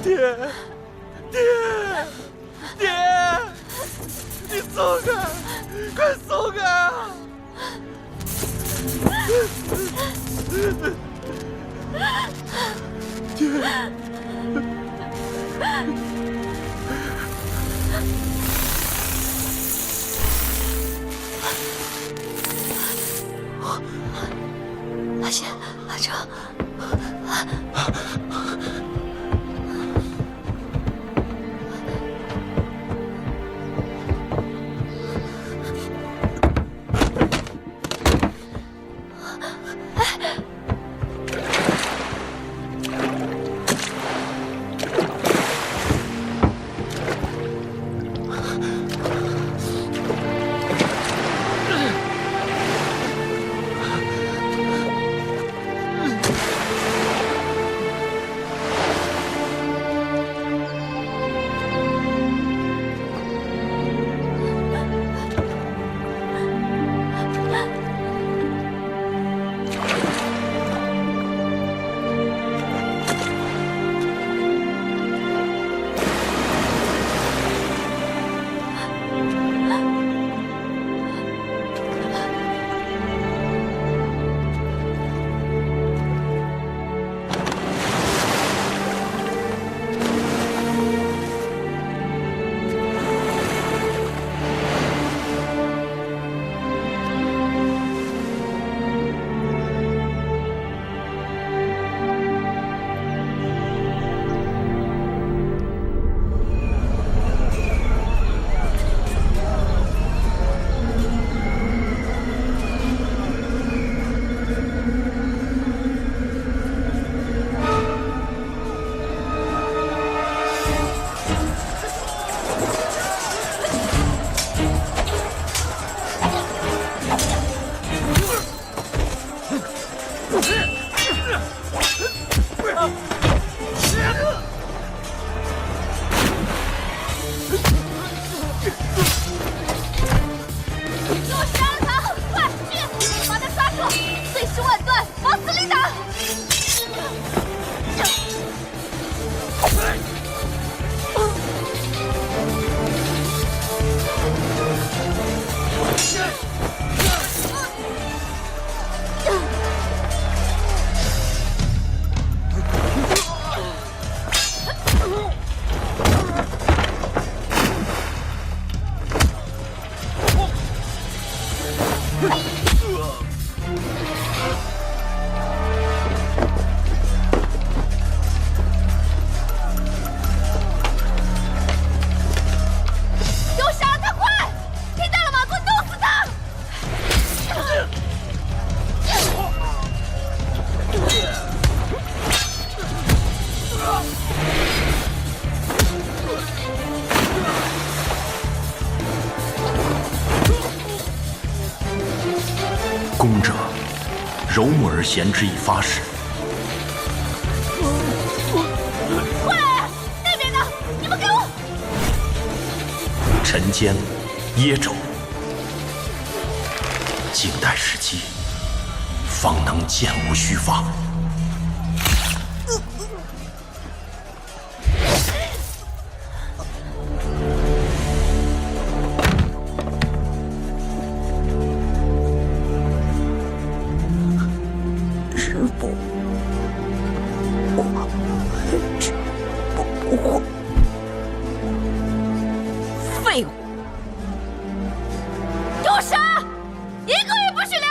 爹，爹，爹，你松开，快松开啊！爹。阿贤，阿成，攻者，柔木儿贤之以发誓。快来！那边的，你们给我！沉肩，掖肘，静待时机，方能箭无虚发。废物！给我杀！一个也不许留！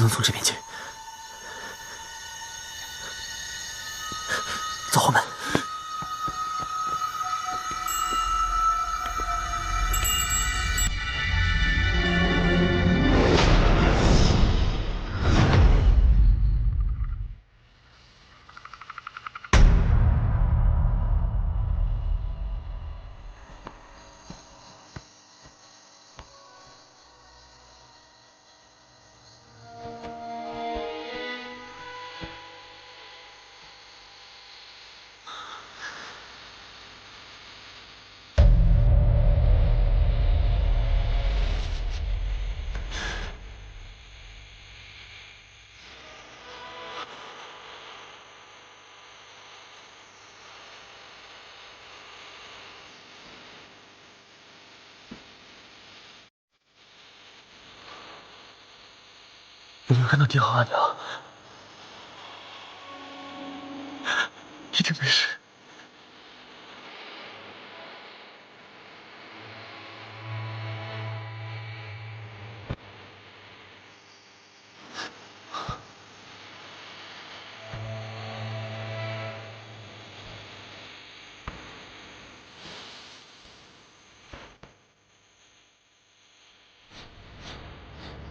能从这边进。走后门。有没有看到爹和阿娘？一定没事。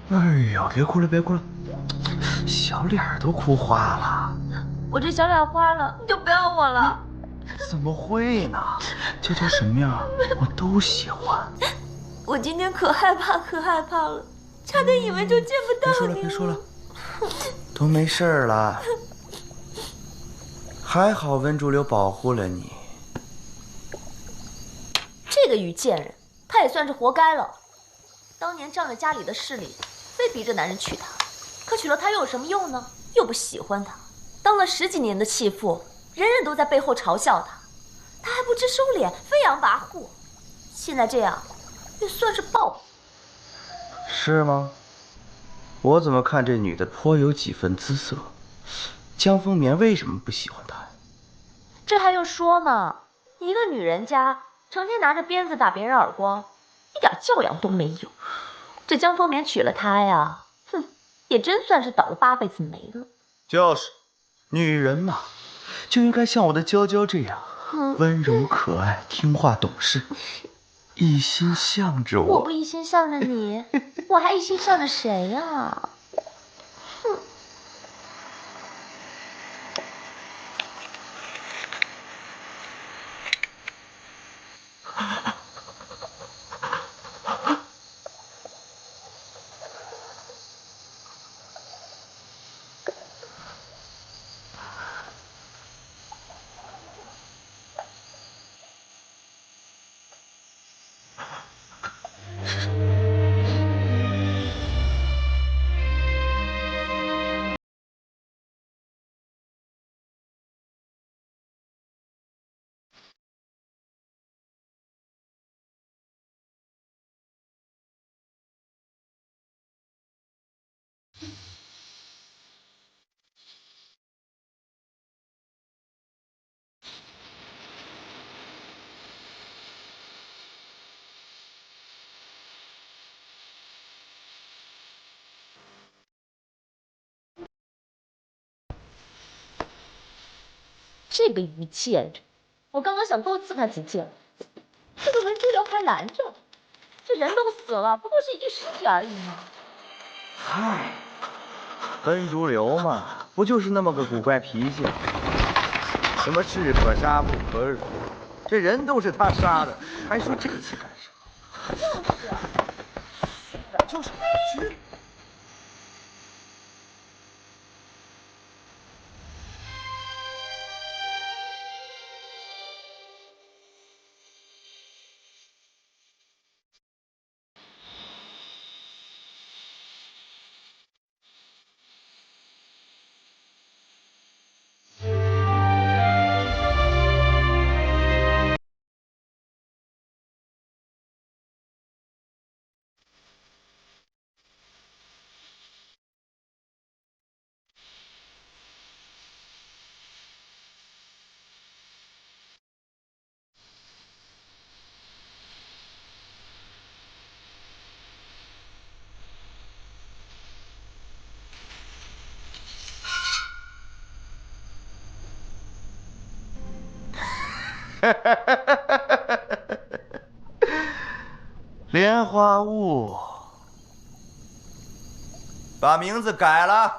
哎呦，别哭了，别哭了，小脸都哭花了。我这小脸花了，你就不要我了。怎么会呢？娇娇什么样我都喜欢。我今天可害怕了，差点以为就见不到你了。别说了，都没事了。还好温竹流保护了你。这个于贱人，她也算是活该了。当年仗着家里的势力，非逼着男人娶她，可娶了她又有什么用呢？又不喜欢她，当了10几年的弃妇，人人都在背后嘲笑她，她还不知收敛，飞扬跋扈。现在这样，也算是报复。是吗？我怎么看这女的颇有几分姿色？江丰眠为什么不喜欢她呀？这还用说吗？一个女人家，成天拿着鞭子打别人耳光，一点教养都没有。这江丰眠娶了她呀，哼，也真算是倒了8辈子霉了。就是，女人嘛，就应该像我的娇娇这样，温柔可爱、听话懂事，一心向着我。我不一心向着你，我还一心向着谁呀？哼。这个于贱人，我刚刚想多刺他几剑，这个文珠流还拦着。这人都死了，不过是一具尸体而已嘛。嗨，温如流嘛，不就是那么个古怪脾气？什么士可杀不可辱，这人都是他杀的，还说这些干什么？就是。莲花坞，把名字改了，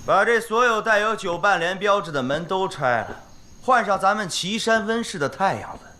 把这所有带有9瓣莲标志的门都拆了，换上咱们岐山温氏的太阳纹。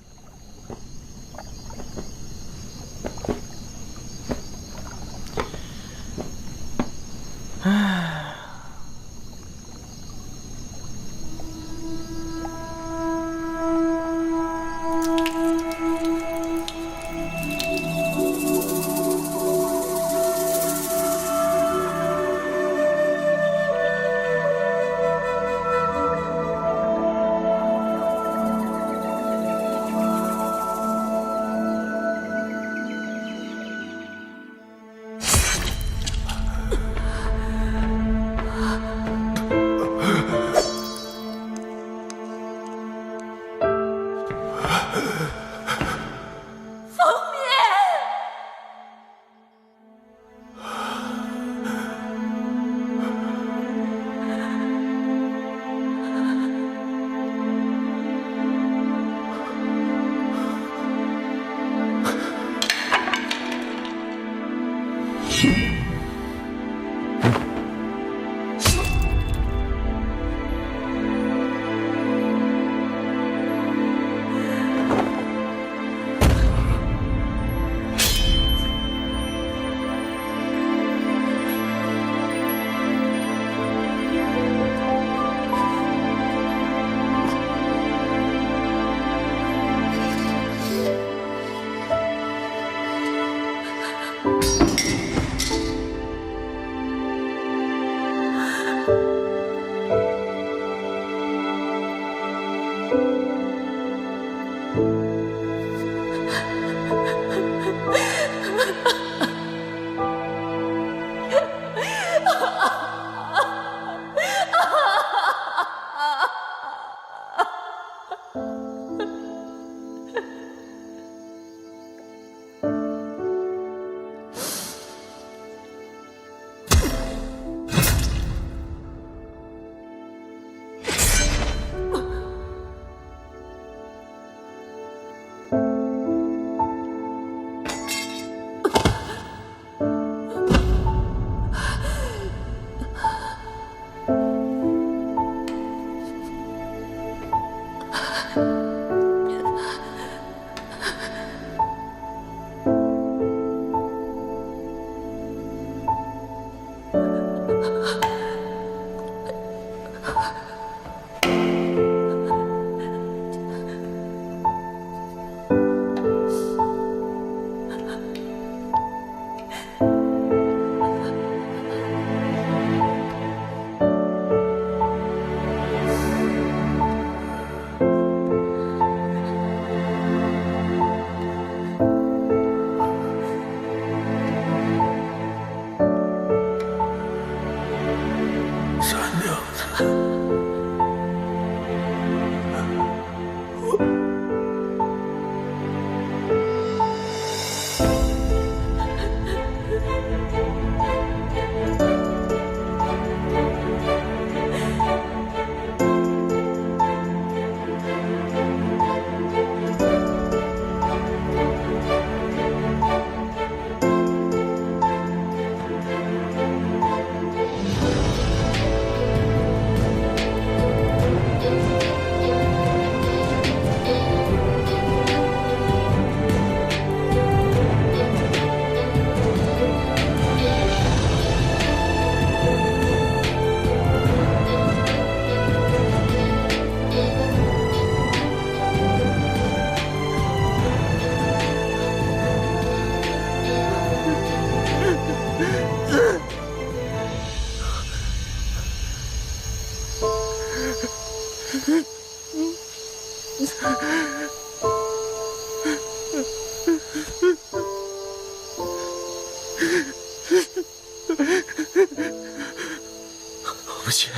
不行，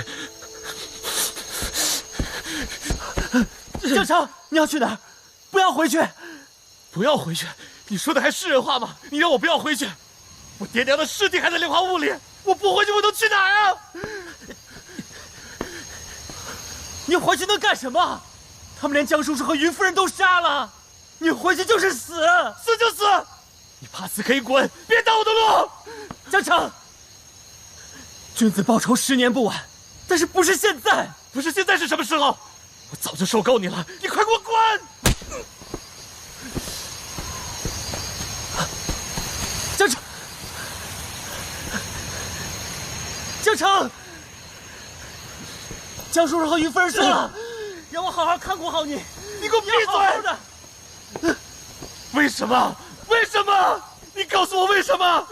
郑成，你要去哪儿？不要回去！不要回去！你说的还是人话吗？你让我不要回去，我爹娘的尸体还在莲花坞里，我不回去我能去哪儿啊？你回去能干什么？他们连江叔叔和云夫人都杀了，你回去就是死，死就死。你怕死可以滚，别挡我的路。江城，君子报仇10年不晚，但是不是现在？不是现在是什么时候？我早就受够你了，你快给我滚！江城，江城，江叔叔和云夫人说了，让我好好看顾好你。你给我闭嘴！为什么？为什么？你告诉我为什么？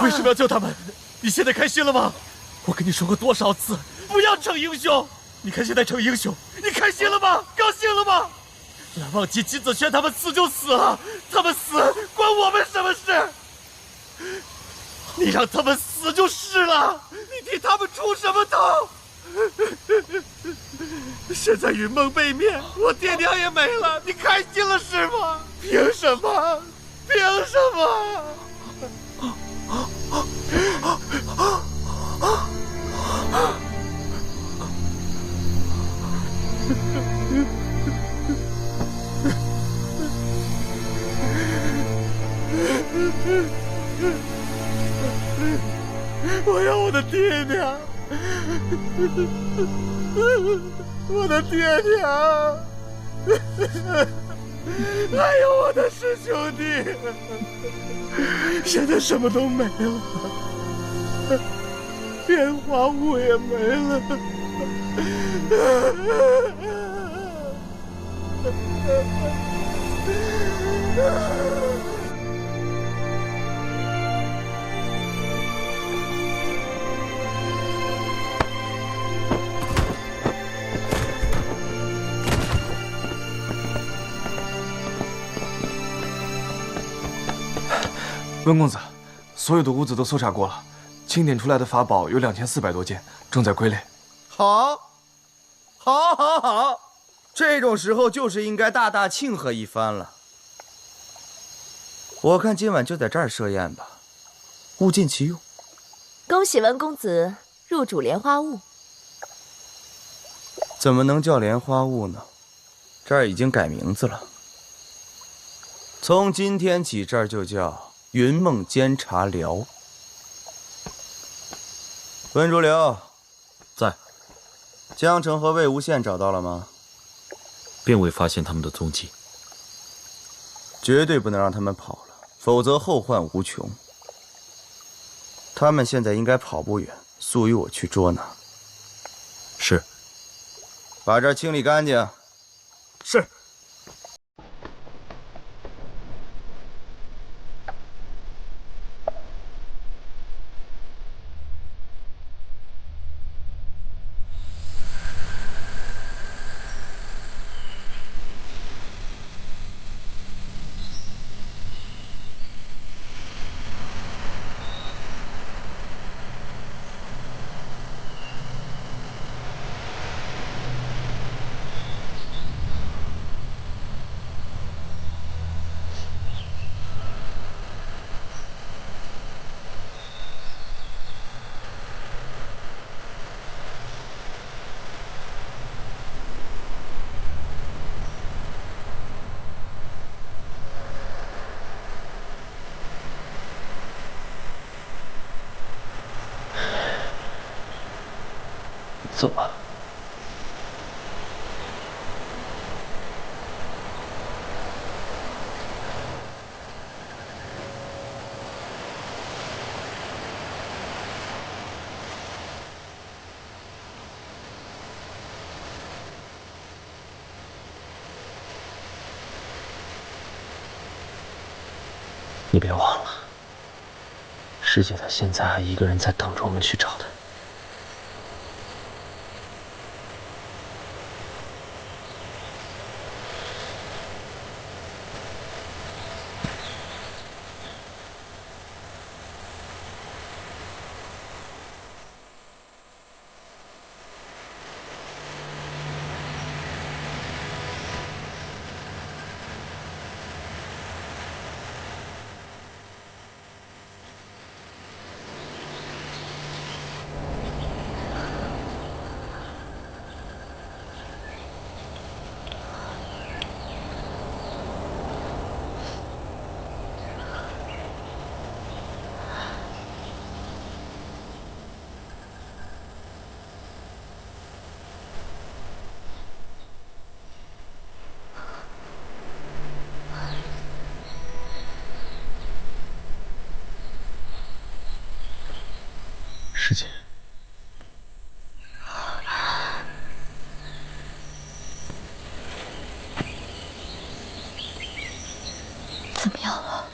为什么要救他们？你现在开心了吗？我跟你说过多少次，不要逞英雄。你看现在逞英雄，你开心了吗？高兴了吗？蓝忘机、金子轩他们死就死了，他们死关我们什么事？你让他们死就是了，你替他们出什么头？现在云梦被灭，我爹娘也没了，你开心了是吗？凭什么？凭什么？我要我的爹娘，我的爹娘，还有我的师兄弟，现在什么都没了，连花雾也没了。温公子，所有的屋子都搜查过了，清点出来的法宝有2400多件，正在归类。好，这种时候就是应该大大庆贺一番了。我看今晚就在这儿设宴吧，物尽其用。恭喜温公子入主莲花坞。怎么能叫莲花坞呢？这儿已经改名字了，从今天起这儿就叫云梦监察寮。温如流，在。江城和魏无羡找到了吗？并未发现他们的踪迹。绝对不能让他们跑了，否则后患无穷。他们现在应该跑不远，速与我去捉拿。是。把这儿清理干净。是。走吧。你别忘了，师姐她现在还一个人在等着我们去找她。师姐，怎么样了？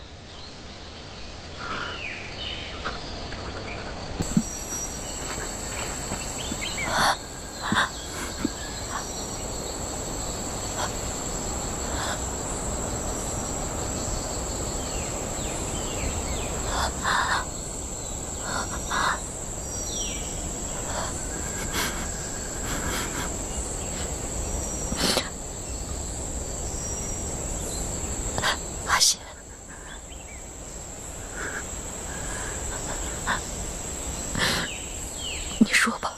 阿信，你说吧。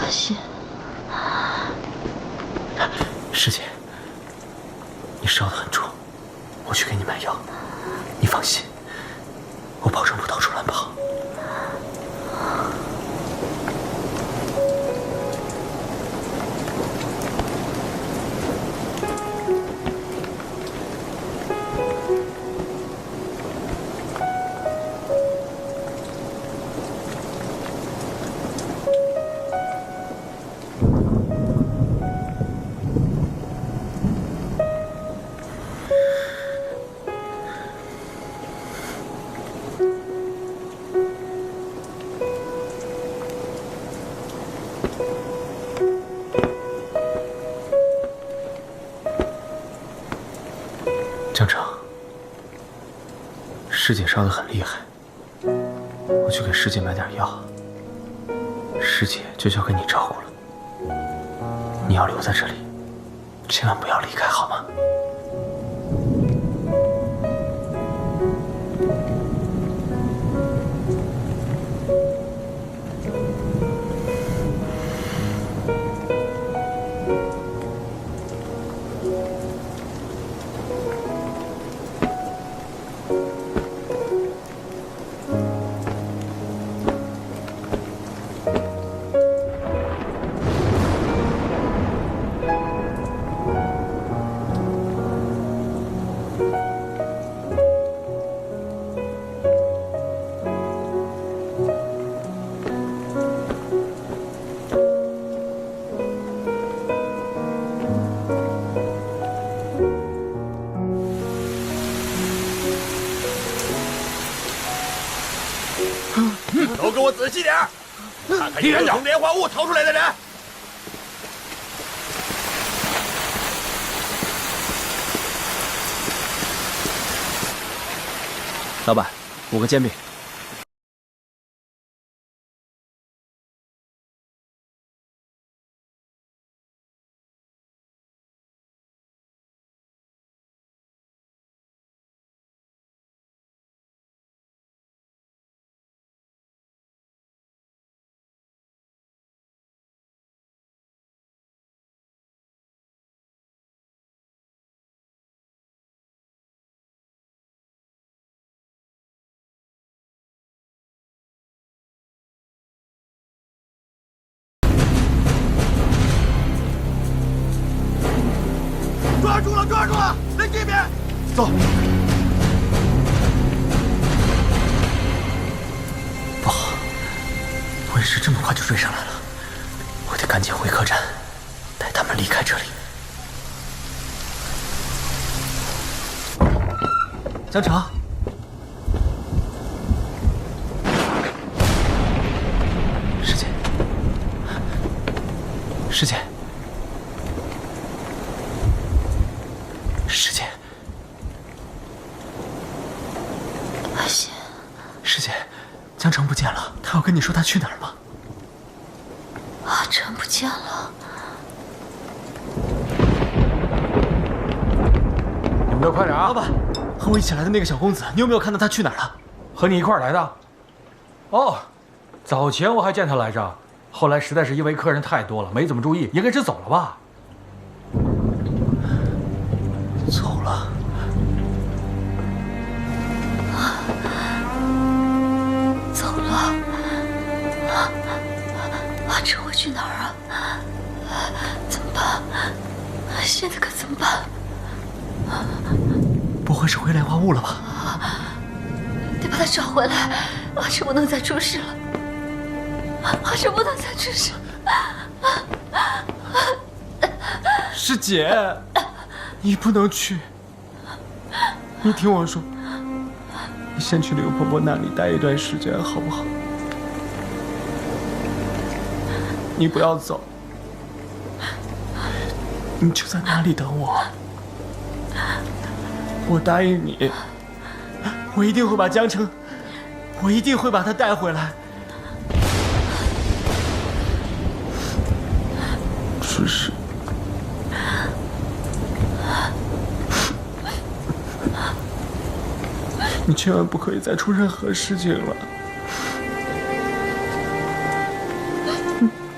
阿信，师姐，你烧得很重，我去给你买药。你放心，我保证不到处乱跑。江城，师姐烧得很厉害，我去给师姐买点药。师姐就交给你照顾了，你要留在这里，千万不要离开，好吗？离远点！从莲花坞逃出来的人。老板，5个煎饼。抓住了，抓住了！来这边，走。不好，温氏这么快就追上来了，我得赶紧回客栈，带他们离开这里。江城，师姐，师姐。师姐，阿信，师姐，江城不见了，他有跟你说他去哪儿吗？阿晨不见了。你们都快点啊！老板，和我一起来的那个小公子，你有没有看到他去哪儿了？和你一块儿来的？哦，早前我还见他来着，后来实在是因为客人太多了，没怎么注意，应该是走了吧？走了。走了。阿晨会去哪儿啊？怎么办？现在可怎么办？不会是回莲花坞了吧？得把他找回来。阿晨不能再出事了。阿晨不能再出事。师姐，你不能去。你听我说，你先去刘婆婆那里待一段时间，好不好？你不要走，你就在那里等我。我答应你，我一定会把江城，我一定会把他带回来。只是，你千万不可以再出任何事情了。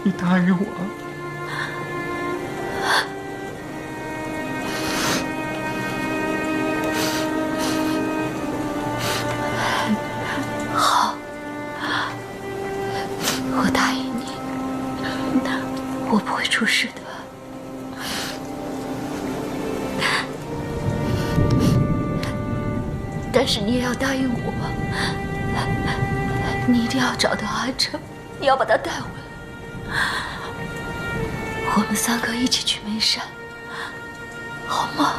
你答应我。好，我答应你，我不会出事的。但是你也要答应我，你一定要找到阿成，你要把他带回来。我们3个一起去眉山，好吗？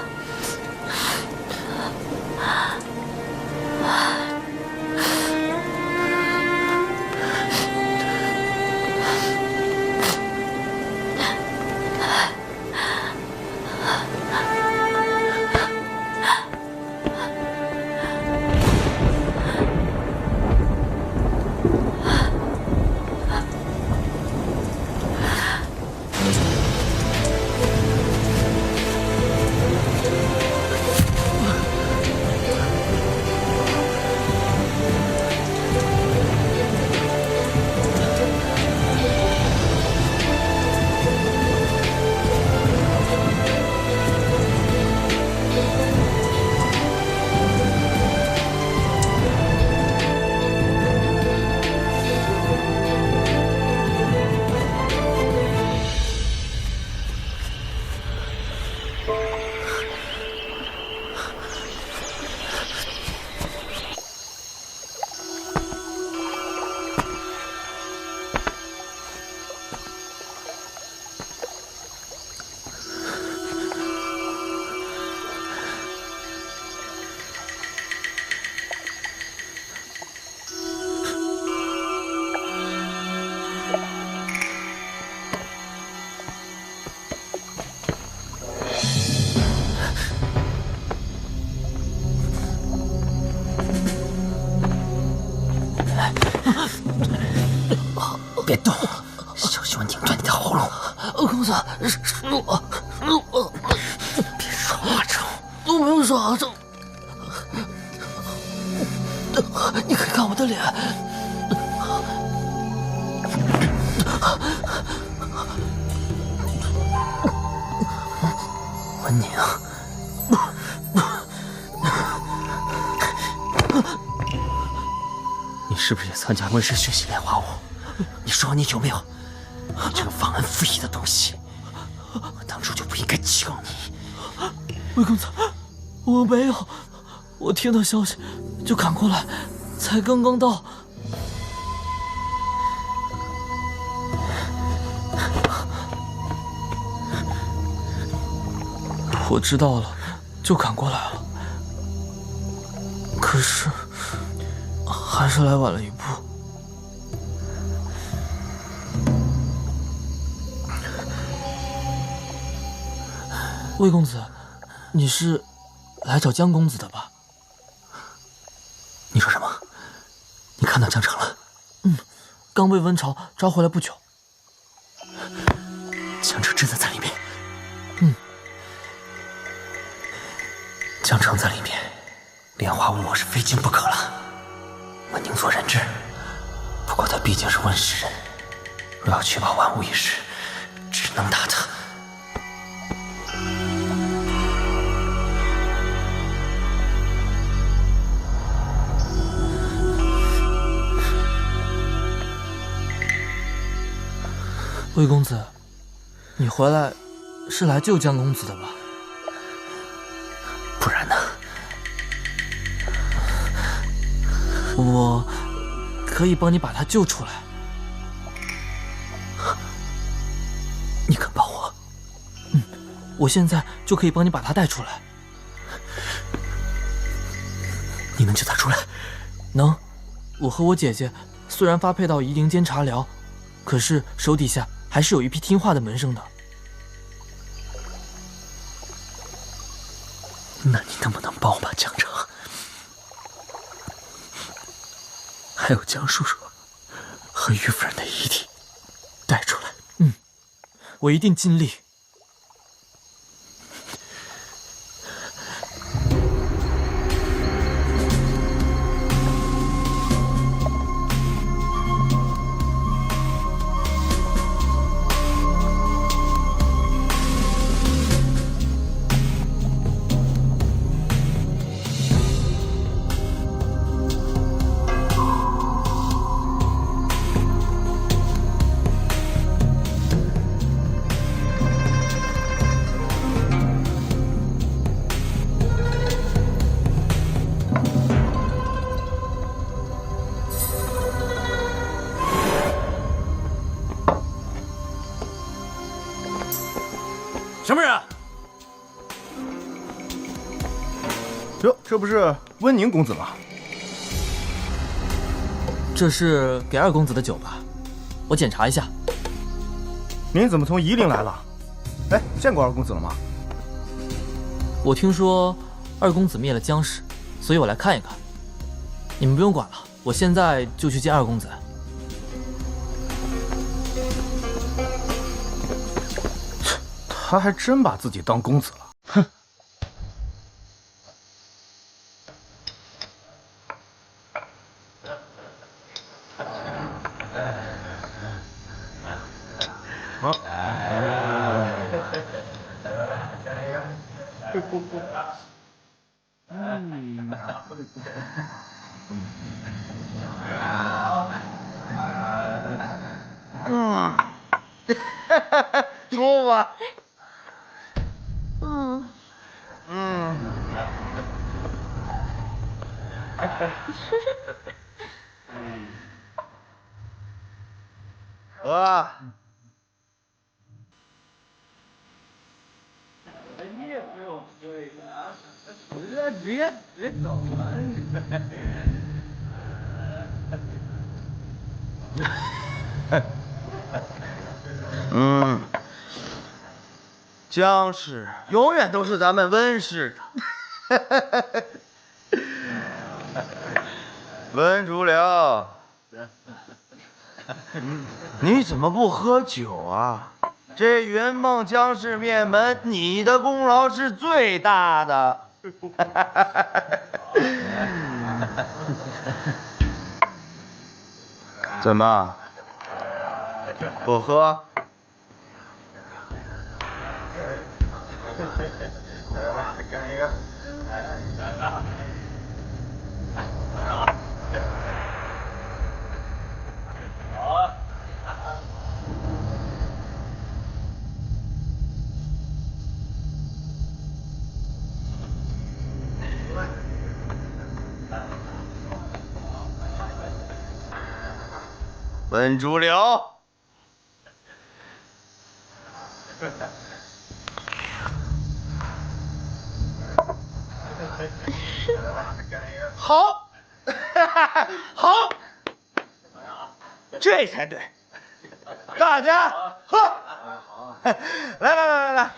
公子，是我，别说话，成，我没有说话，成。你可以看我的脸。文宁，你是不是也参加温氏学习莲花舞？你说你有没有？你这个忘恩负义的东西！我当初就不应该救你。魏公子，我没有，我听到消息就赶过来，才刚刚到。我知道了，就赶过来了。可是，还是来晚了一步。魏公子，你是来找江公子的吧？你说什么？你看到江城了？刚被温巢招回来不久。江城真的在里面？江城在里面，莲花坞我是非进不可了。温宁做人质，不过他毕竟是温氏人，若要确保万无一失，只能打他。魏公子，你回来是来救江公子的吧？不然呢？我可以帮你把他救出来。你肯帮我？我现在就可以帮你把他带出来。你能救他出来？能。我和我姐姐虽然发配到夷陵监察寮，可是手底下还是有一批听话的门生的。那你能不能帮我把江城，还有江叔叔和于夫人的遗体带出来？我一定尽力。什么人？哟，这不是温宁公子吗？这是给二公子的酒吧，我检查一下。您怎么从夷陵来了？哎，见过二公子了吗？我听说二公子灭了江氏，所以我来看一看。你们不用管了，我现在就去见二公子。他还真把自己当公子了，哼！舒服。喝。你也不用醉啊，别走了。江氏永远都是咱们温氏的。温竹流，你怎么不喝酒啊？这圆梦江氏面门，你的功劳是最大的。怎么？不喝？温竹流，好，好，这才对。大家喝，来，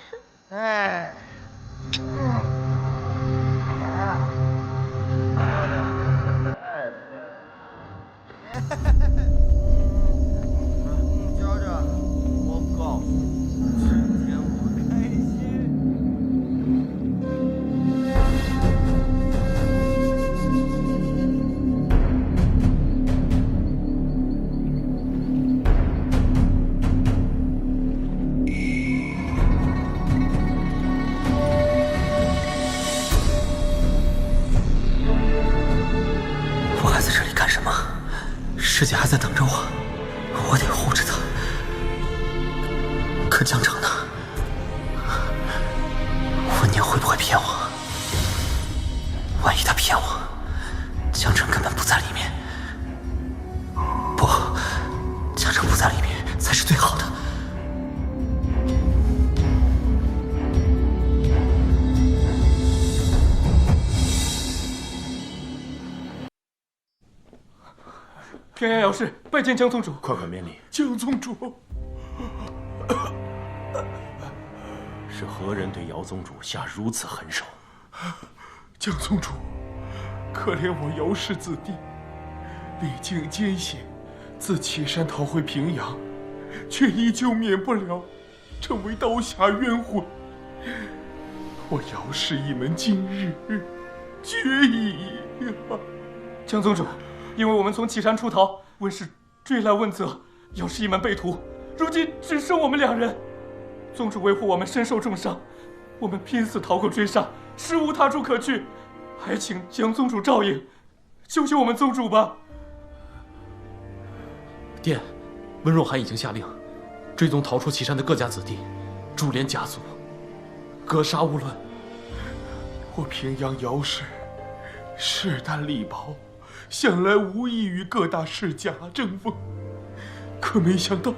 哎。娇娇，我告诉你，今天我开心。我还在这里干什么？师姐还在等着我，我得护着她。可江城呢？文宁会不会骗我？万一他骗我，江城根本不在里面。不，江城不在里面才是最好的。平阳姚氏拜见江宗主。快免礼。江宗主，是何人对姚宗主下如此狠手？江宗主，可怜我姚氏子弟，历经艰险，自岐山逃回平阳，却依旧免不了成为刀下冤魂。我姚氏一门今日绝矣呀！江宗主，因为我们从岐山出逃，温氏追来问责，姚氏一门被屠，如今只剩我们2人。宗主维护我们身受重伤，我们拼死逃过追杀，实无他处可去，还请江宗主照应，救救我们宗主吧。殿，温若寒已经下令，追踪逃出岐山的各家子弟，株连家族，格杀勿论。我平阳姚氏势单力薄，向来无异于各大世家争锋，可没想到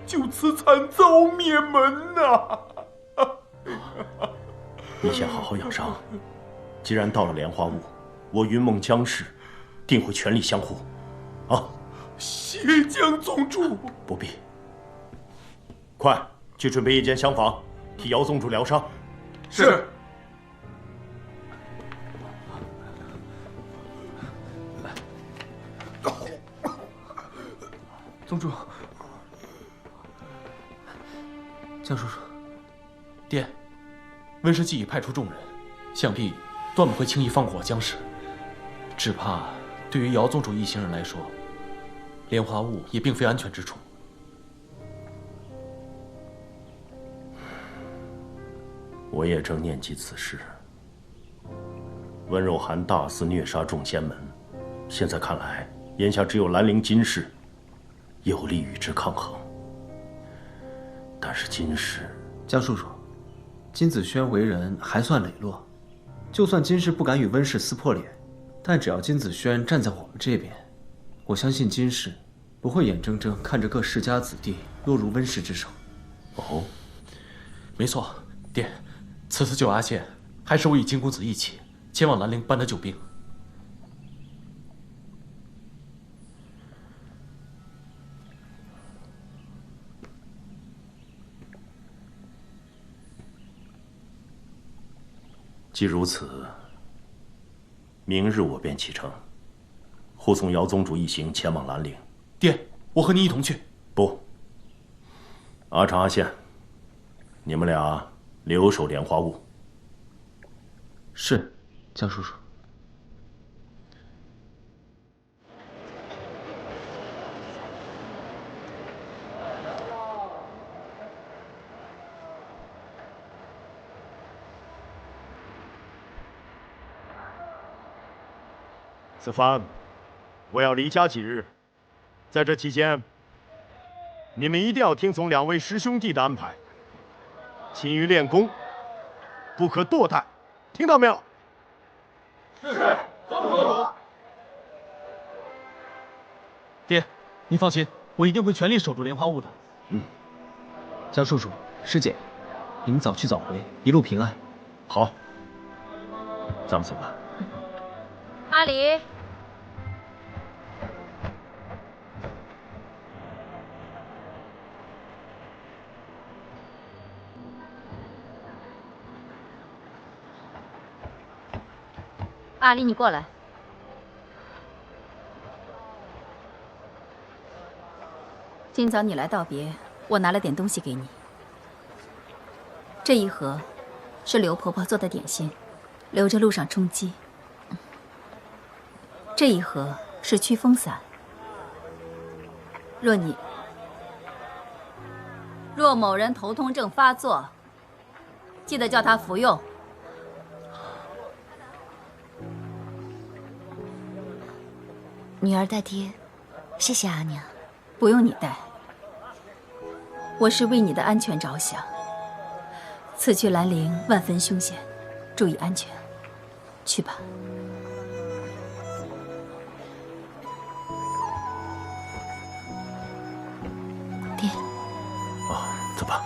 就此惨遭灭门呐！你先好好养伤，既然到了莲花坞，我云梦江氏定会全力相护。啊！谢江宗主。不必。快去准备一间厢房，替姚宗主疗伤。是。宗主，江叔叔，殿，温氏既已派出众人，想必断不会轻易放过江氏。只怕对于姚宗主一行人来说，莲花坞也并非安全之处。我也正念及此事。温若寒大肆虐杀众仙门，现在看来，眼下只有兰陵金氏有力与之抗衡。但是金氏，江叔叔，金子轩为人还算磊落，就算金氏不敢与温氏撕破脸，但只要金子轩站在我们这边，我相信金氏不会眼睁睁看着各世家子弟落入温氏之手。哦，没错，殿，此次救阿宪，还是我与金公子一起前往兰陵搬得救兵。既如此，明日我便启程，护送姚宗主一行前往兰陵。殿，我和你一同去。不，阿长、阿宪，你们俩留守莲花坞。是，江叔叔。此番我要离家几日，在这期间，你们一定要听从2位师兄弟的安排，勤于练功，不可堕怠，听到没有？是，宗主。爹，您放心，我一定会全力守住莲花坞的。江叔叔、师姐，你们早去早回，一路平安。好，咱们走吧。阿离。阿离，你过来。今早你来道别，我拿了点东西给你。这一盒是刘婆婆做的点心，留着路上充饥。这一盒是驱风散，若某人头痛症发作，记得叫他服用。女儿带爹，谢谢阿娘。不用你带，我是为你的安全着想。此去兰陵万分凶险，注意安全。去吧。爹。走吧。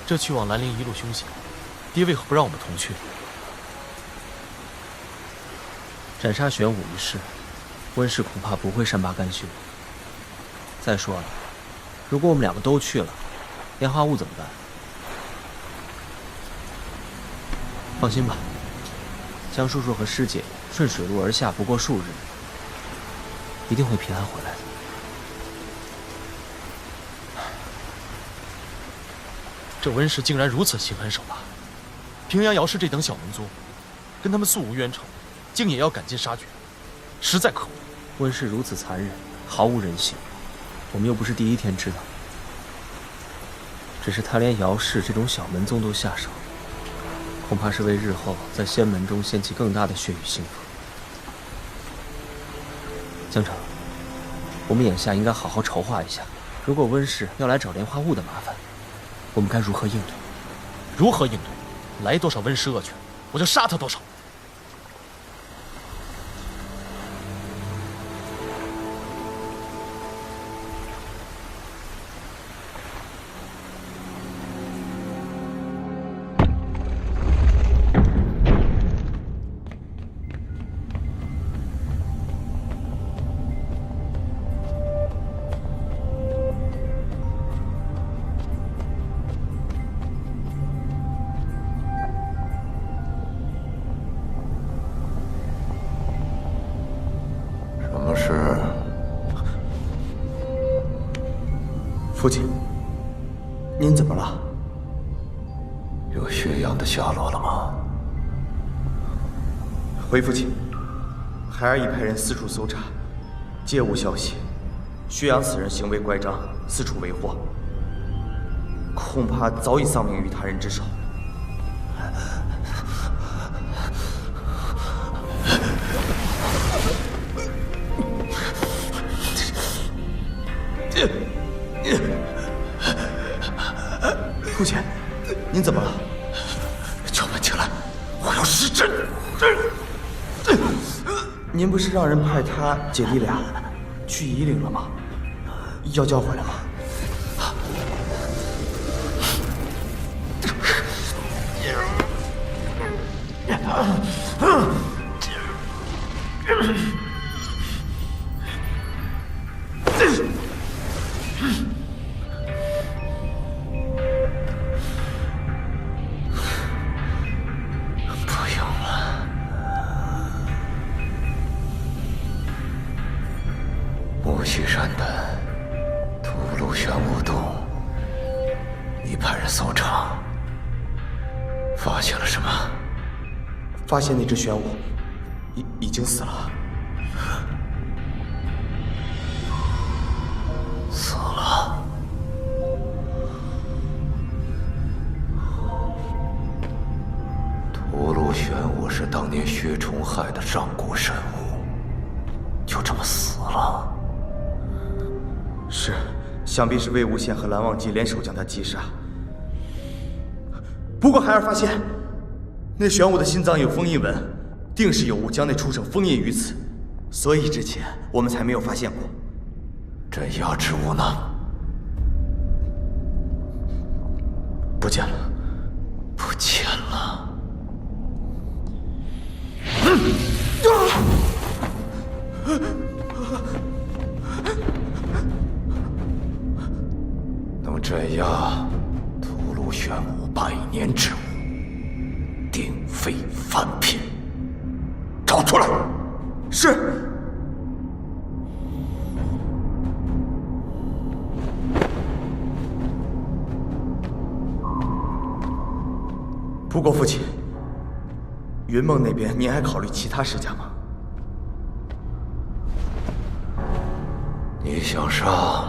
这去往兰陵一路凶险，爹为何不让我们同去？斩杀玄武一事，温氏恐怕不会善罢甘休。再说了，如果我们2个都去了，莲花坞怎么办？放心吧，江叔叔和师姐顺水路而下不过数日，一定会平安回来的。这温氏竟然如此心狠手辣，平阳姚氏这等小门宗，跟他们素无冤仇，竟也要赶尽杀绝，实在可恶。温氏如此残忍，毫无人性，我们又不是第一天知道。只是他连姚氏这种小门宗都下手，恐怕是为日后在仙门中掀起更大的血雨腥风。江城，我们眼下应该好好筹划一下，如果温氏要来找莲花坞的麻烦，我们该如何应对？如何应对？来多少温氏恶犬，我就杀他多少。父亲，您怎么了？有血阳的下落了吗？回父亲，孩儿已派人四处搜查，皆无消息。薛阳此人行为乖张，四处为祸，恐怕早已丧命于他人之手。父亲，您怎么了？叫门进来，我要施针。您不是让人派他姐弟俩去夷陵了吗？要叫回来吗？木须山的吐鲁玄武洞，你派人搜查，发现了什么？发现那只玄武已经死了。死了。吐鲁玄武是当年薛崇害的上古神物，就这么死了。是，想必是魏无羡和蓝忘机联手将他击杀。不过孩儿发现，那玄武的心脏有封印纹，定是有物将那畜生封印于此，所以之前我们才没有发现过。镇压之物呢？不见了，不见了。能镇压吐鲁玄武100年之物，定非凡品。找出来。是。不过父亲，云梦那边您还考虑其他世家吗？你想杀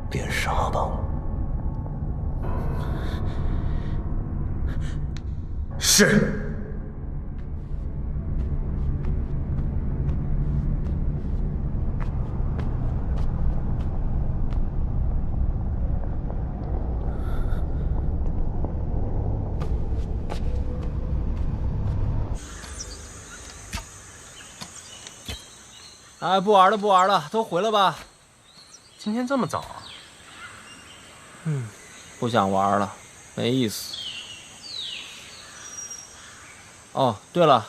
便杀吧。是。哎，不玩了，不玩了，都回来吧。今天这么早啊？不想玩了，没意思。哦，对了，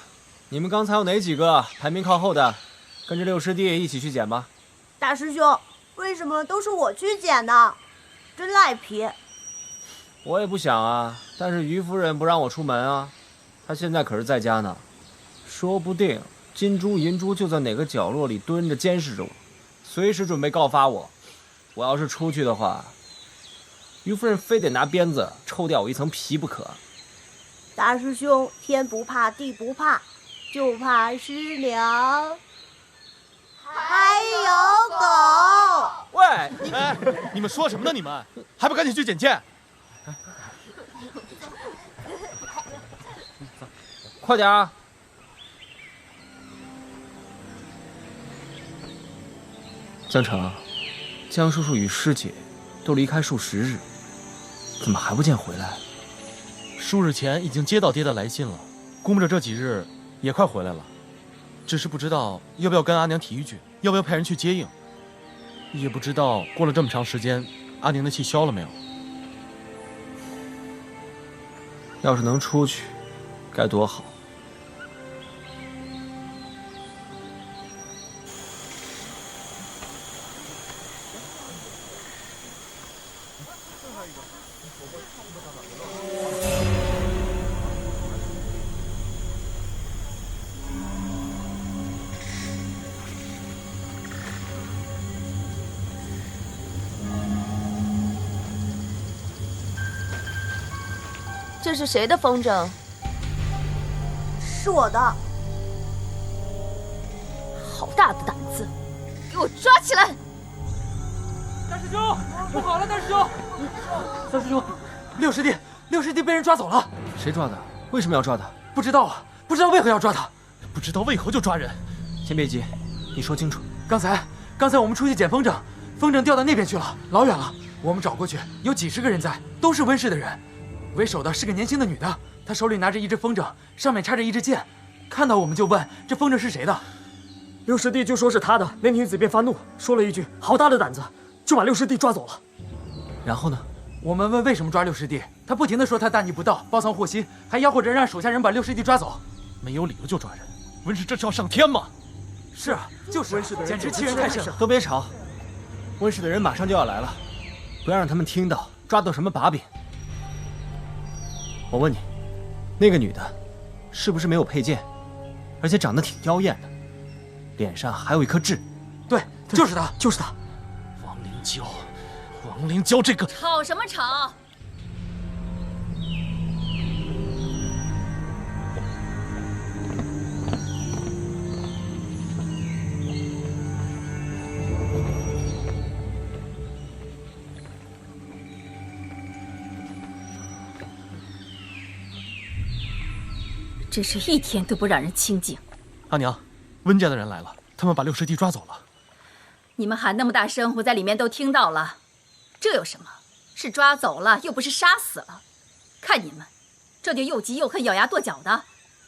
你们刚才有哪几个排名靠后的，跟着六师弟一起去捡吧。大师兄，为什么都是我去捡呢？真赖皮。我也不想啊，但是于夫人不让我出门啊，她现在可是在家呢，说不定金珠银珠就在哪个角落里蹲着监视着我，随时准备告发我。我要是出去的话，于夫人非得拿鞭子抽掉我一层皮不可。大师兄，天不怕地不怕，就怕师娘还有狗。喂，你们说什么呢？你们还不赶紧去捡剑！快点啊！江城，江叔叔与师姐都离开数10日，怎么还不见回来？数日前已经接到爹的来信了，估摸着这几日也快回来了，只是不知道要不要跟阿娘提一句，要不要派人去接应，也不知道过了这么长时间，阿娘的气消了没有。要是能出去，该多好。这是谁的风筝？是我的。好大的胆子，给我抓起来！大师兄，不好了，大师兄！三师兄，六师弟被人抓走了。谁抓的？为什么要抓他？不知道啊，不知道为何要抓他，不知道为何就抓人。先别急，你说清楚。刚才我们出去捡风筝，风筝掉到那边去了，老远了。我们找过去，有几十个人在，都是温氏的人。为首的是个年轻的女的，她手里拿着一只风筝，上面插着一支箭。看到我们就问这风筝是谁的。六师弟就说是他的，那女子便发怒，说了一句“好大的胆子”，就把六师弟抓走了。然后呢？我们问为什么抓六师弟，他不停地说他大逆不道，包藏祸心，还吆喝着让手下人把六师弟抓走。没有理由就抓人，温氏这是要上天吗？是啊，就是温氏的人，简直欺人太甚。都别吵，温氏的人马上就要来了，不要让他们听到抓到什么把柄。我问你，那个女的，是不是没有佩剑，而且长得挺妖艳的，脸上还有一颗痣？对，就是她，就是她。王灵娇，王灵娇这个……吵什么吵？真是一天都不让人清静。阿娘，温家的人来了，他们把六师弟抓走了。你们喊那么大声，我在里面都听到了。这有什么？是抓走了，又不是杀死了。看你们，这就又急又恨，咬牙跺脚的，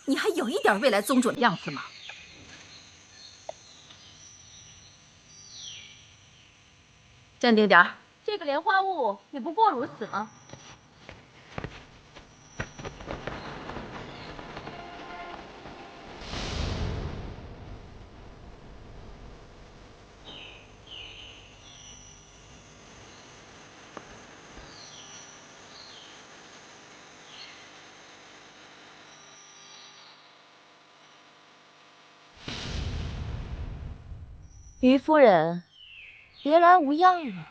你还有一点未来宗主的样子吗？镇定点儿。这个莲花坞也不过如此吗？于夫人，别来无恙啊。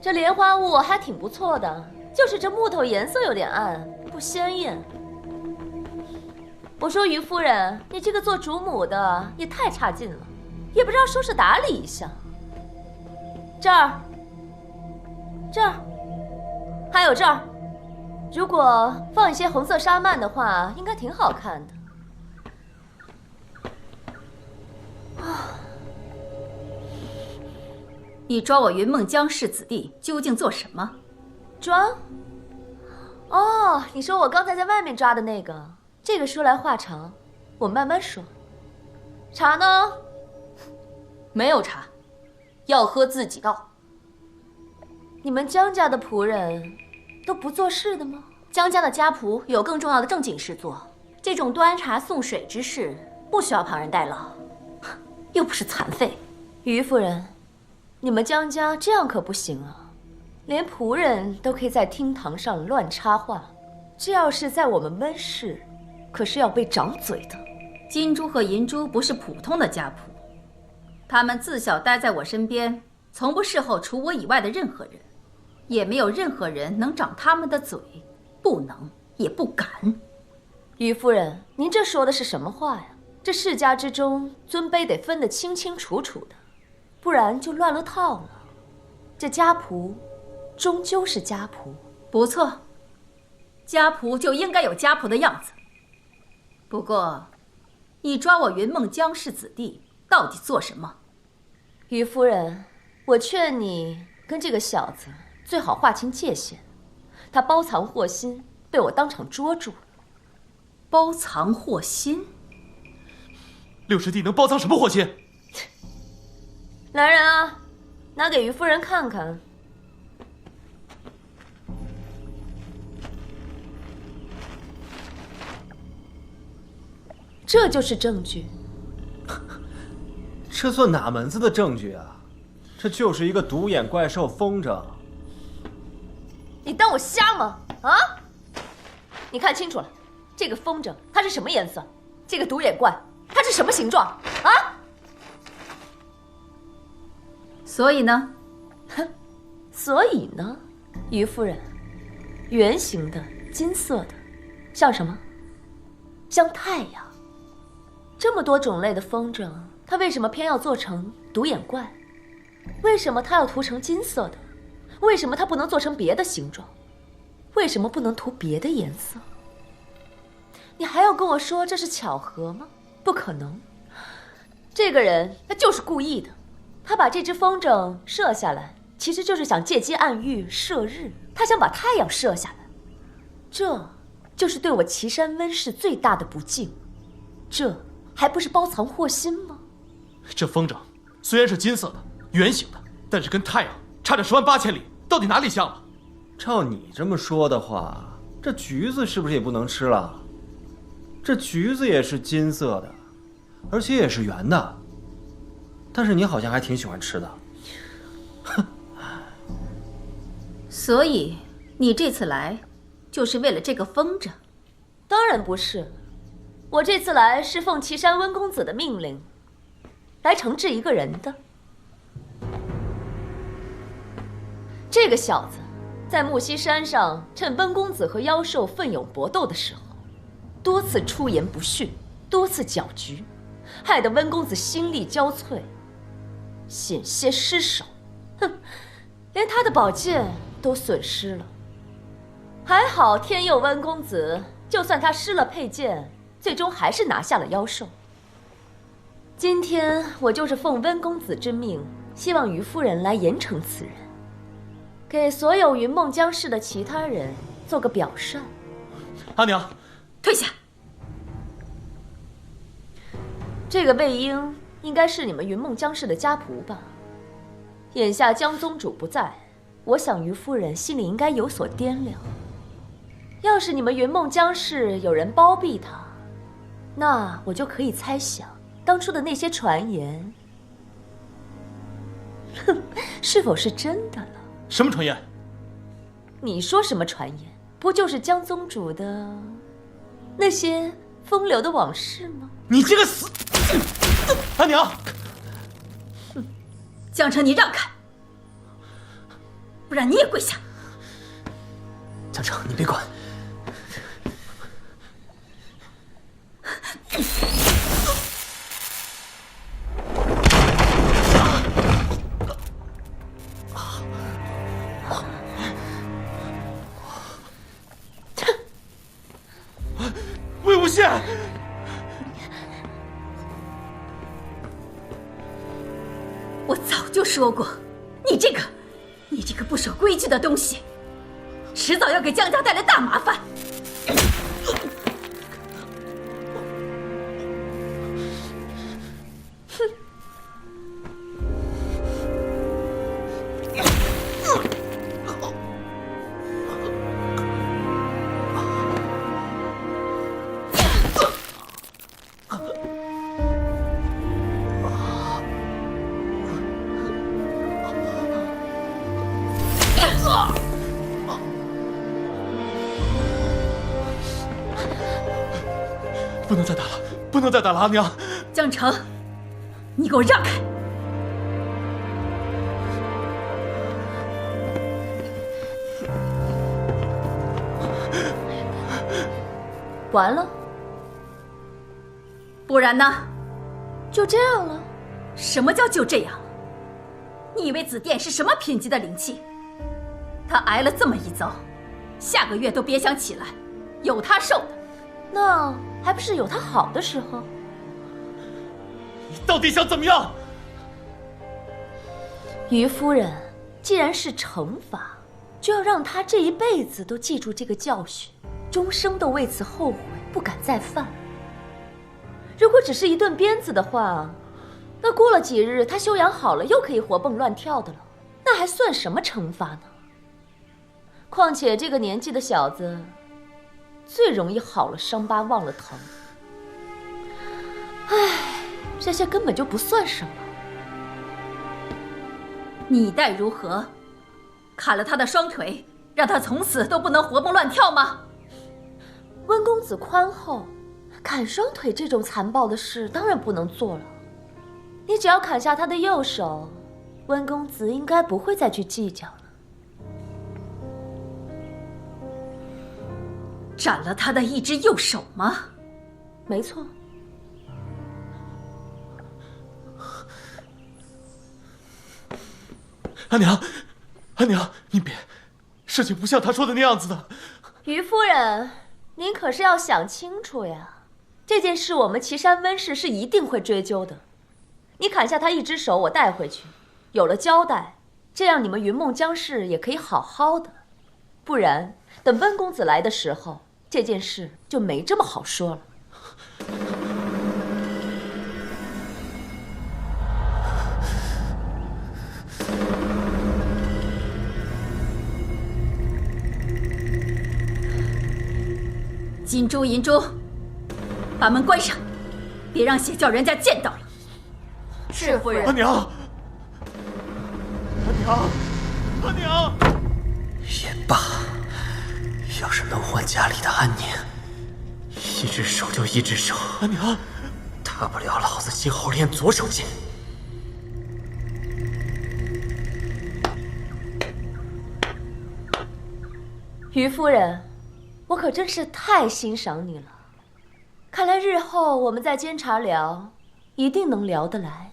这莲花坞还挺不错的，就是这木头颜色有点暗，不鲜艳。我说于夫人，你这个做主母的也太差劲了，也不知道收拾打理一下。这儿，还有这儿。如果放一些红色纱幔的话，应该挺好看的。你抓我云梦江氏子弟究竟做什么？抓？哦，你说我刚才在外面抓的那个。这个说来话长，我慢慢说。茶呢？没有茶，要喝自己倒。你们江家的仆人都不做事的吗？江家的家仆有更重要的正经事做，这种端茶送水之事不需要旁人代劳，又不是残废。于夫人，你们江家这样可不行啊，连仆人都可以在厅堂上乱插话，这要是在我们温氏，可是要被掌嘴的。金珠和银珠不是普通的家仆，他们自小待在我身边，从不侍候除我以外的任何人，也没有任何人能掌他们的嘴，不能也不敢。于夫人，您这说的是什么话呀？这世家之中，尊卑得分得清清楚楚的，不然就乱了套了。这家仆，终究是家仆。不错，家仆就应该有家仆的样子。不过，你抓我云梦江氏子弟到底做什么？于夫人，我劝你跟这个小子最好划清界限。他包藏祸心，被我当场捉住了。包藏祸心？六师弟能包藏什么祸心？来人啊，拿给于夫人看看。这就是证据。这算哪门子的证据啊？这就是一个独眼怪兽风筝。你当我瞎吗？啊！你看清楚了，这个风筝它是什么颜色？这个独眼怪它是什么形状？啊！所以呢？哼，所以呢，于夫人，圆形的，金色的，像什么？像太阳。这么多种类的风筝，它为什么偏要做成独眼怪？为什么它要涂成金色的？为什么它不能做成别的形状？为什么不能涂别的颜色？你还要跟我说这是巧合吗？不可能，这个人他就是故意的。他把这只风筝射下来，其实就是想借机暗喻射日。他想把太阳射下来，这就是对我岐山温氏最大的不敬。这还不是包藏祸心吗？这风筝虽然是金色的、圆形的，但是跟太阳差着10万8千里，到底哪里像了？照你这么说的话，这橘子是不是也不能吃了？这橘子也是金色的，而且也是圆的，但是你好像还挺喜欢吃的。所以你这次来，就是为了这个风筝？当然不是，我这次来是奉岐山温公子的命令，来惩治一个人的。这个小子在木溪山上趁温公子和妖兽奋勇搏斗的时候，多次出言不逊，多次搅局，害得温公子心力交瘁，险些失手。哼，连他的宝剑都损失了。还好天佑温公子，就算他失了佩剑，最终还是拿下了妖兽。今天我就是奉温公子之命，希望于夫人来严惩此人，给所有云梦江氏的其他人做个表率。阿娘，退下。这个魏婴应该是你们云梦江氏的家仆吧？眼下江宗主不在，我想于夫人心里应该有所掂量。要是你们云梦江氏有人包庇他，那我就可以猜想当初的那些传言，哼，是否是真的了？什么传言？你说什么传言？不就是江宗主的那些风流的往事吗？你这个死阿娘！江澄，你让开，不然你也跪下。江澄，你别管。魏无羡，我早就说过，你这个不守规矩的东西，迟早要给江家带来大麻烦。不能再打了，不能再打了，阿娘！江澄，你给我让开！完了？不然呢？就这样了？什么叫就这样？你以为紫殿是什么品级的灵气？他挨了这么一遭，下个月都别想起来，有他受的。那还不是有他好的时候？你到底想怎么样？于夫人，既然是惩罚，就要让他这一辈子都记住这个教训，终生都为此后悔，不敢再犯。如果只是一顿鞭子的话，那过了几日他休养好了，又可以活蹦乱跳的了，那还算什么惩罚呢？况且这个年纪的小子，最容易好了伤疤忘了疼。唉，这些根本就不算什么。你待如何？砍了他的双腿，让他从此都不能活蹦乱跳吗？温公子宽厚，砍双腿这种残暴的事当然不能做了。你只要砍下他的右手，温公子应该不会再去计较了。斩了他的一只右手吗？没错。阿娘，阿娘，你别，事情不像他说的那样子的。于夫人，您可是要想清楚呀，这件事我们岐山温氏是一定会追究的。你砍下他一只手，我带回去，有了交代，这样你们云梦江氏也可以好好的。不然，等温公子来的时候，这件事就没这么好说了。金珠、银珠，把门关上，别让邪教人家见到了。是夫人。阿娘，阿娘，阿娘。也罢，要是能换家里的安宁，一只手就一只手。阿娘，大不了老子今后练左手剑。于夫人，我可真是太欣赏你了。看来日后我们在监察寮一定能聊得来。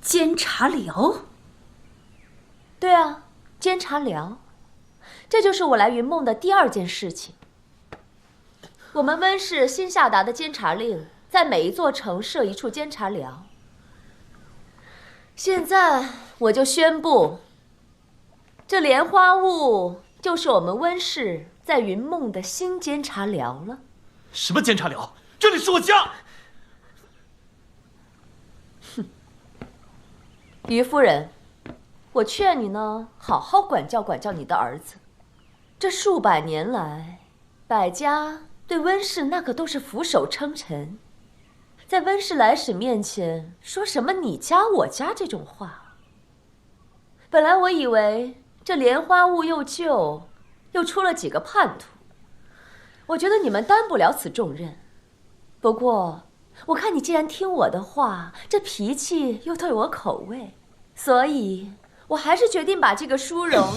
监察寮？对啊，监察寮，这就是我来云梦的第2件事情。我们温氏新下达的监察令，在每一座城设一处监察寮。现在我就宣布，这莲花坞就是我们温氏在云梦的新监察寮了。什么监察寮？这里是我家。哼，于夫人，我劝你呢，好好管教管教你的儿子。这数百年来，百家对温氏那可都是俯首称臣，在温氏来使面前说什么你家我家这种话。本来我以为这莲花坞又旧，又出了几个叛徒，我觉得你们担不了此重任。不过我看你既然听我的话，这脾气又对我口味，所以我还是决定把这个殊荣。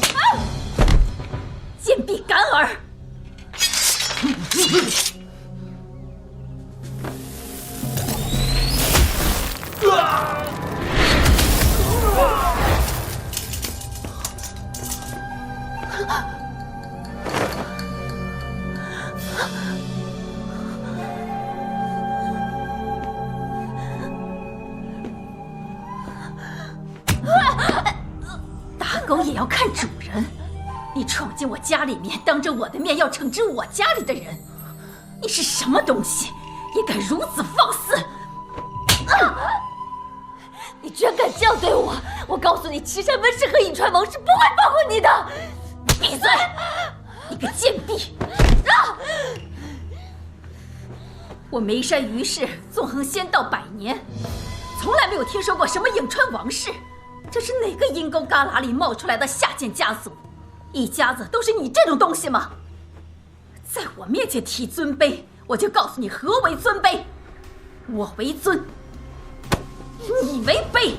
贱婢敢儿！打狗也要看主人。你闯进我家里面，当着我的面要惩治我家里的人，你是什么东西，也敢如此放肆！你居然敢这样对我！我告诉你，岐山温氏和颍川王氏不会放过你的！闭嘴！你个贱婢！我眉山于氏纵横仙道100年，从来没有听说过什么颍川王氏，这是哪个阴沟旮旯里冒出来的下贱家族？一家子都是你这种东西吗？在我面前提尊卑，我就告诉你何为尊卑。我为尊，你为卑。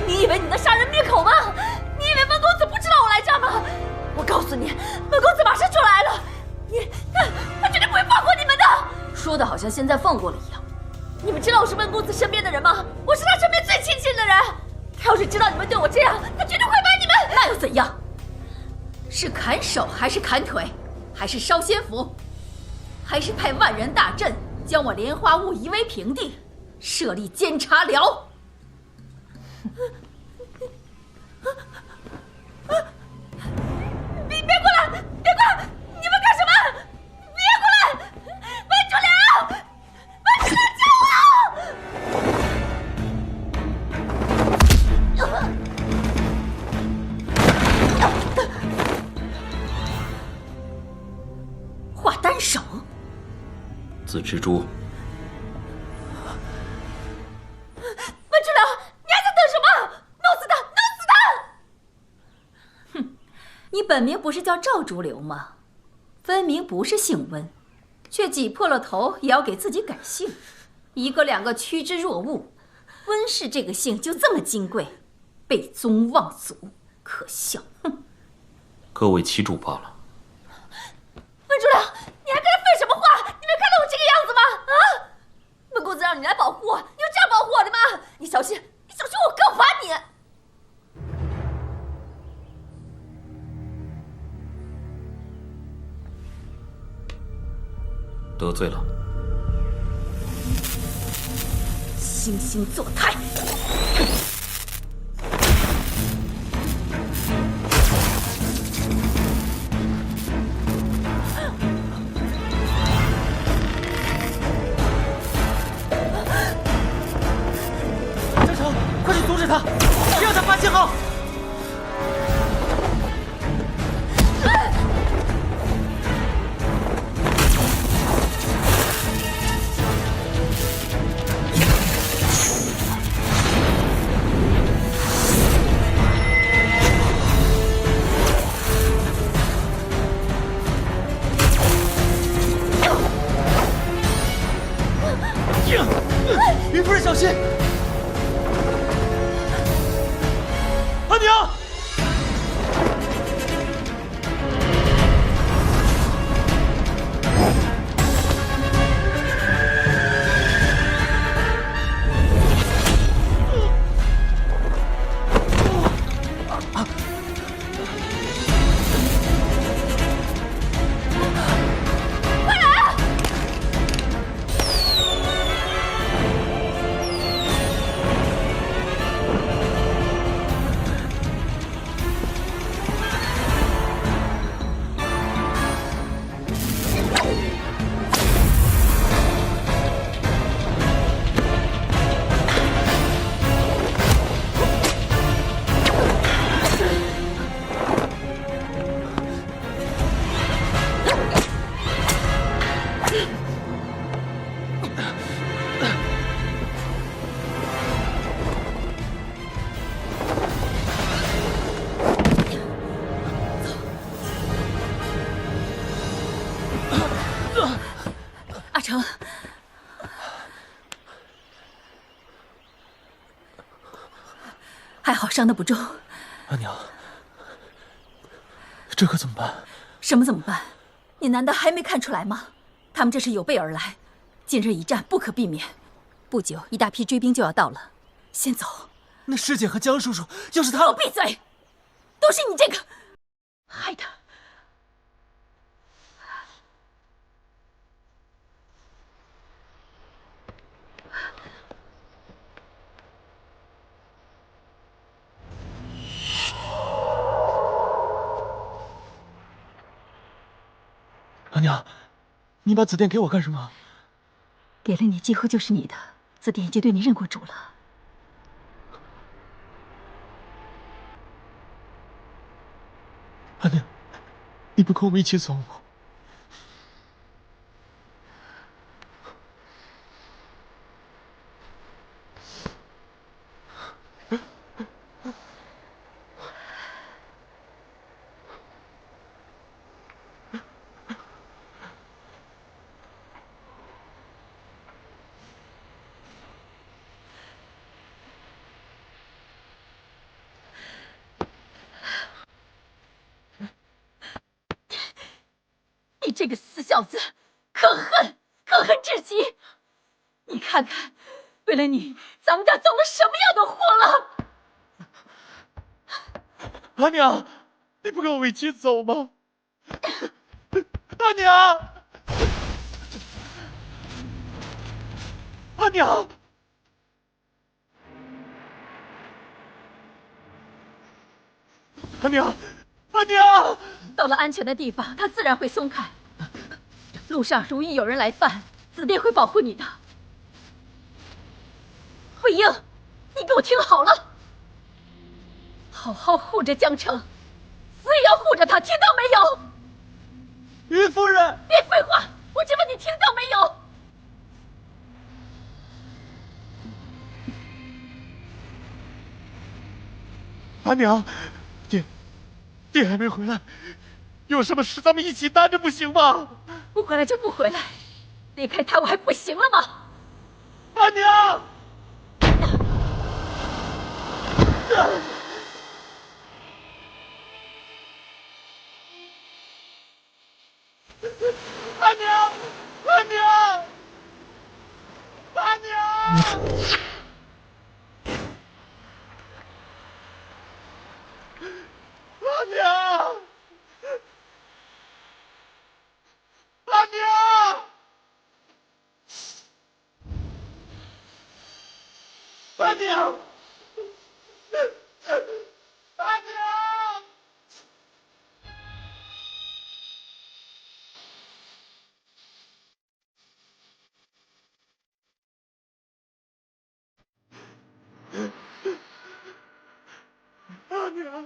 你以为你能杀人灭口吗？你以为温公子不知道我来这儿吗？我告诉你，温公子马上就来了，他绝对不会放过你们的。说的好像现在放过了一样。你们知道我是温公子身边的人吗？我是他身边最亲近的人。他要是知道你们对我这样，他绝对会把你们……那又怎样？是砍手还是砍腿，还是烧仙符，还是派万人大阵将我莲花坞夷为平地，设立监察寮？别过来！别过来！你们干什么？别过来！温主良，温主良，救我！还手？紫蜘蛛，温主良，你还在等什么？弄死他！弄死他！哼，你本名不是叫赵竹流吗？分明不是姓温，却挤破了头也要给自己改姓，一个两个趋之若鹜。温氏这个姓就这么金贵，背宗望祖，可笑！哼，各为其主罢了。温主良，你还跟他废什么话？你没看到我这个样子吗？啊！温公子让你来保护我，你就这样保护我的吗？你小心，你小心我告发你！得罪了。惺惺作态！江城，快去阻止他，别让他发信号！于夫人小心！阿娘！阿成，还好伤得不重。阿娘，这可怎么办？什么怎么办？你难道还没看出来吗？他们这是有备而来，今日一战不可避免。不久，一大批追兵就要到了，先走。那师姐和江叔叔，要是他……给我闭嘴！都是你这个害的。阿娘，你把紫电给我干什么？给了你，几乎就是你的。紫电已经对你认过主了。阿娘，你不跟我们一起走吗？你这个死小子，可恨至极！你看看，为了你，咱们家走了什么样的活了？阿娘，你不跟我一起走吗？阿娘，阿娘，阿娘，阿娘！到了安全的地方，他自然会松开。路上如遇有人来犯，紫电会保护你的。魏婴，你给我听好了，好好护着江城，死也要护着他，听到没有？于夫人，别废话。阿娘，爹还没回来，有什么事咱们一起担着不行吗？不回来就不回来，离开他我还不行了吗？阿娘！阿娘！阿娘！阿娘！阿娘！阿娘！阿娘！阿娘！阿娘！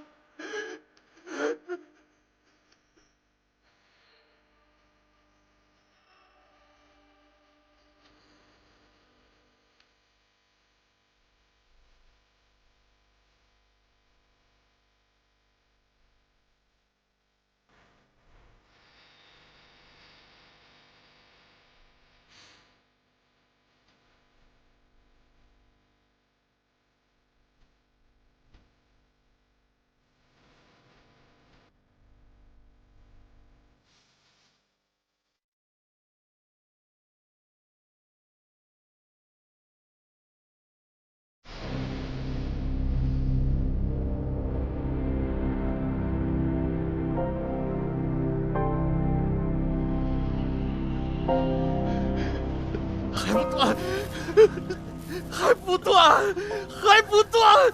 还不断，还不断，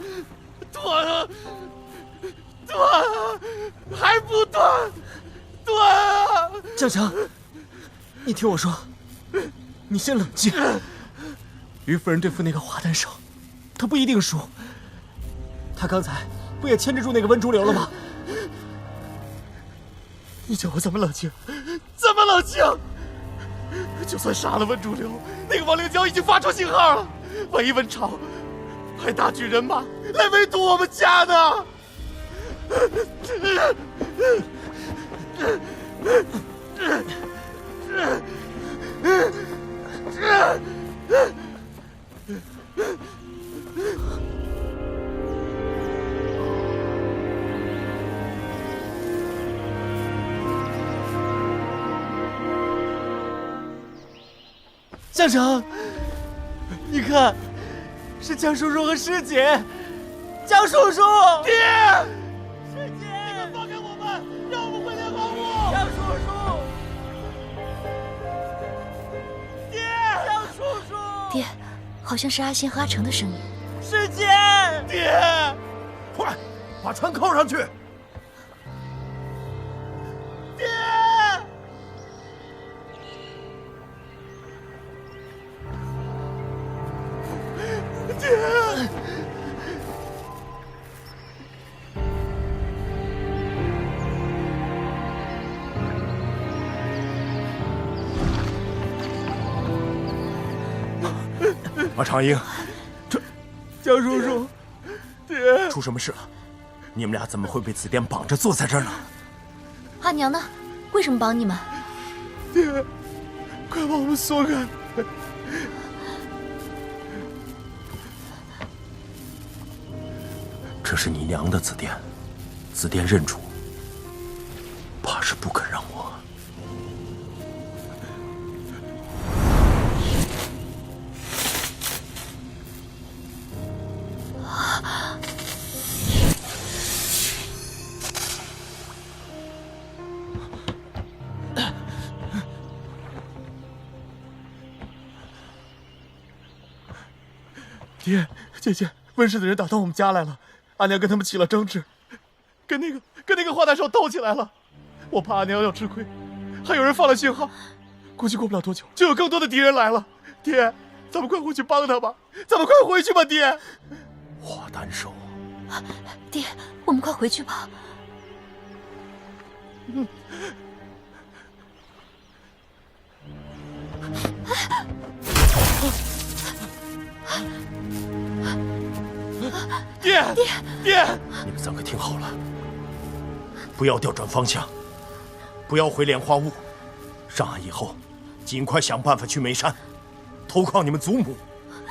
断啊，断啊，还不断，断啊！江强，你听我说，你先冷静。于夫人对付那个花旦手，她不一定输。她刚才不也牵制住那个温竹流了吗？你叫我怎么冷静？怎么冷静？就算杀了温竹流，那个亡灵蛟已经发出信号了。万一温晁派大举人马来围堵我们家呢？江城，你看，是江叔叔和师姐。江叔叔，爹，师姐，你们放开我们，让我们回莲花坞。江叔叔，爹，江叔叔，爹，好像是阿星和阿成的声音。师姐，爹，快把船扣上去。爹。爹！马长英，江叔叔，爹，出什么事了？你们俩怎么会被紫殿绑着坐在这儿呢？阿娘呢？为什么绑你们？爹，快把我们松开！这是你娘的紫殿，紫殿认主，怕是不肯让我。爹，姐姐，温氏的人打到我们家来了，阿娘跟他们起了争执，跟那个花旦手斗起来了。我怕阿娘要吃亏，还有人放了信号，估计过不了多久就有更多的敌人来了。爹，咱们快回去帮他吧，咱们快回去吧，爹。花旦手，爹，我们快回去吧。爹，爹。爹，你们3个听好了，不要调转方向，不要回莲花坞。上岸以后，尽快想办法去眉山，投靠你们祖母。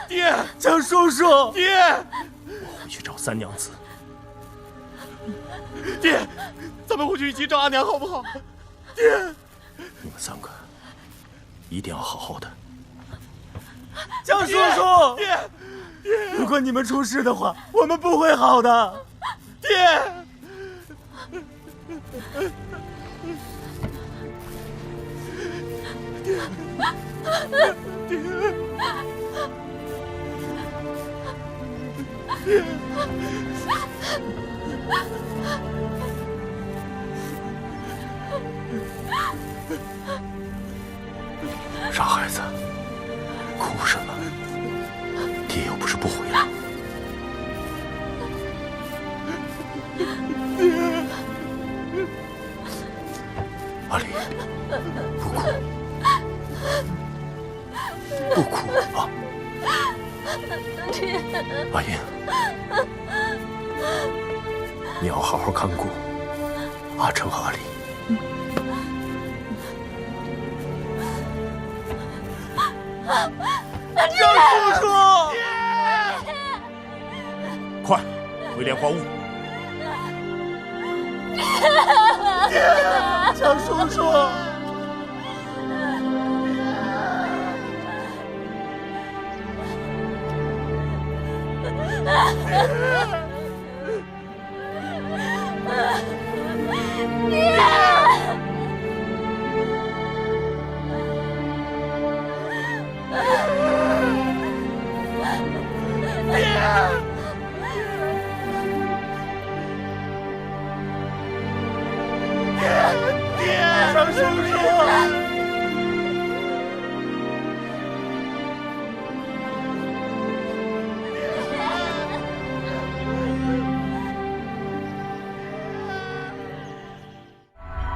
爹，江叔叔，爹，我回去找三娘子。爹，咱们回去一起找阿娘好不好？爹，你们3个一定要好好的。江叔叔，爹，如果你们出事的话，我们不会好的。爹。傻孩子，哭什么？爹又不是不回来。阿离，不哭，不哭啊！阿英，你要好好看顾阿成和阿离。江叔叔，快回莲花坞！江叔叔。爹。